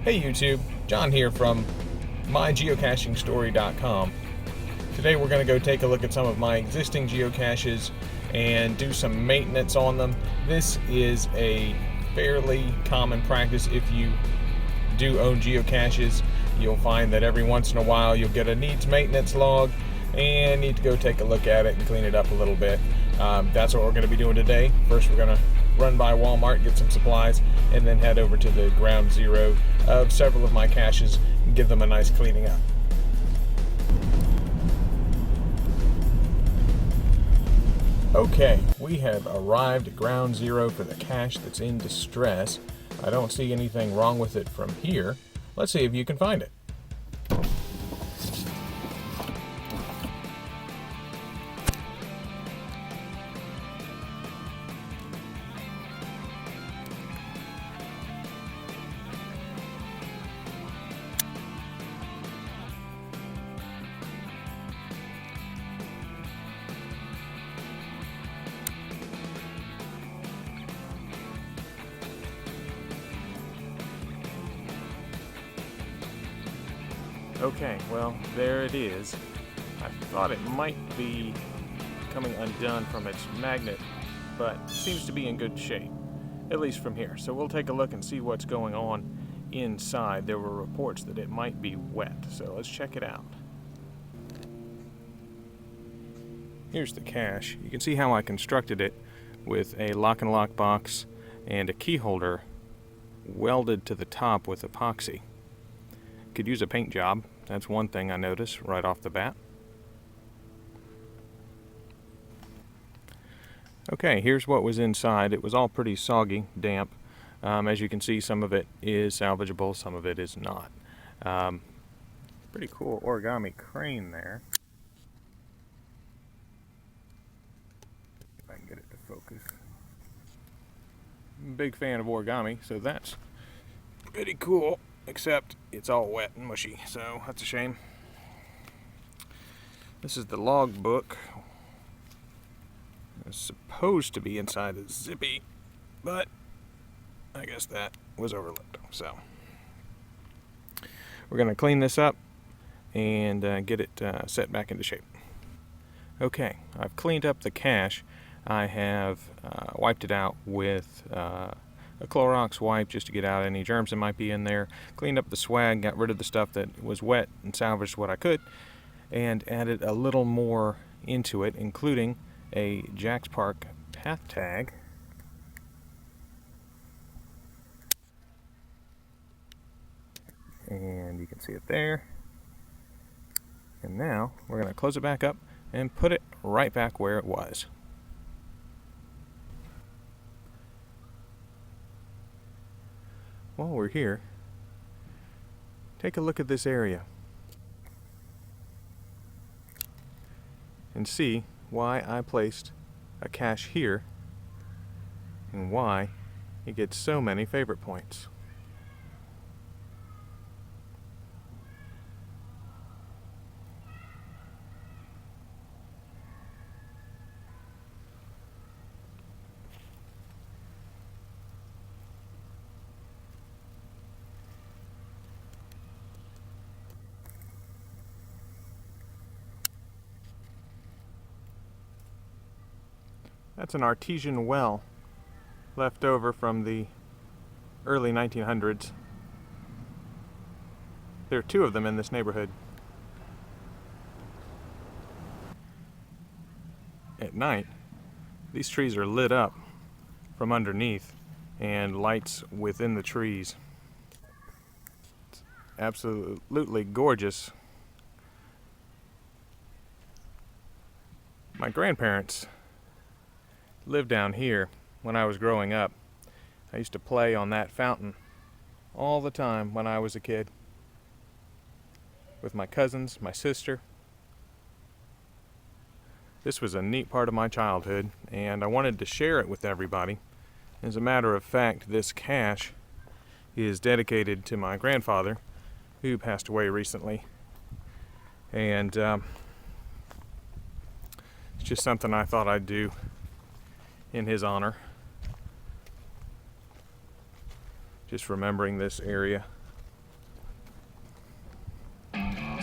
Hey YouTube, John here from mygeocachingstory.com. Today we're going to go take a look at some of my existing geocaches and do some maintenance on them. This is a fairly common practice if you do own geocaches. You'll find that every once in a while you'll get a needs maintenance log and need to go take a look at it and clean it up a little bit. That's what we're going to be doing today. First we're going to run by Walmart, get some supplies, and then head over to the ground zero of several of my caches and give them a nice cleaning up. Okay, we have arrived at ground zero for the cache that's in distress. I don't see anything wrong with it from here. Let's see if you can find it. Okay, well, there it is. I thought it might be coming undone from its magnet, but it seems to be in good shape, at least from here. So we'll take a look and see what's going on inside. There were reports that it might be wet, so let's check it out. Here's the cache. You can see how I constructed it with a lock and lock box and a key holder welded to the top with epoxy. Could use a paint job. That's one thing I noticed right off the bat. Okay, here's what was inside. It was all pretty soggy, damp. As you can see, some of it is salvageable, some of it is not. Pretty cool origami crane there. If I can get it to focus. I'm a big fan of origami, so that's pretty cool. Except it's all wet and mushy, so that's a shame. This is the log book. It's supposed to be inside a zippy, but I guess that was overlooked. So we're going to clean this up and get it set back into shape. Okay, I've cleaned up the cache. I have wiped it out with a Clorox wipe just to get out any germs that might be in there, cleaned up the swag, got rid of the stuff that was wet and salvaged what I could, and added a little more into it, including a Jack's Park path tag. And you can see it there. And now we're going to close it back up and put it right back where it was. While we're here, take a look at this area and see why I placed a cache here and why it gets so many favorite points. That's an artesian well left over from the early 1900s. There are two of them in this neighborhood. At night, these trees are lit up from underneath and lights within the trees. It's absolutely gorgeous. My grandparents lived down here when I was growing up. I used to play on that fountain all the time when I was a kid with my cousins, my sister. This was a neat part of my childhood, and I wanted to share it with everybody. As a matter of fact, this cache is dedicated to my grandfather, who passed away recently, and it's just something I thought I'd do in his honor. Just remembering this area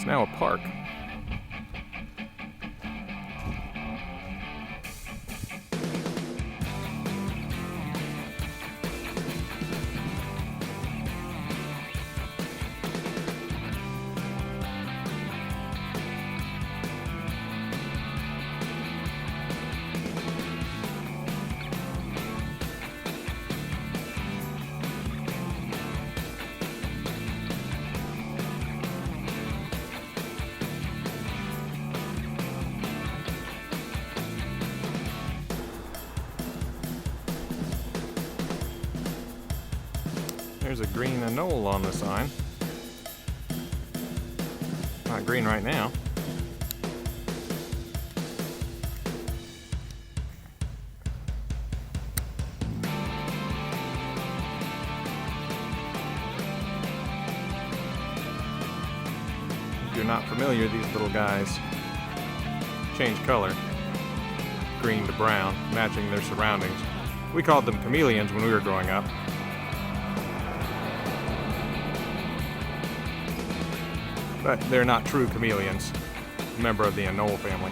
It's now a park. There's a green anole on the sign. Not green right now. If you're not familiar, these little guys change color, green to brown, matching their surroundings. We called them chameleons when we were growing up. But they're not true chameleons, a member of the anole family.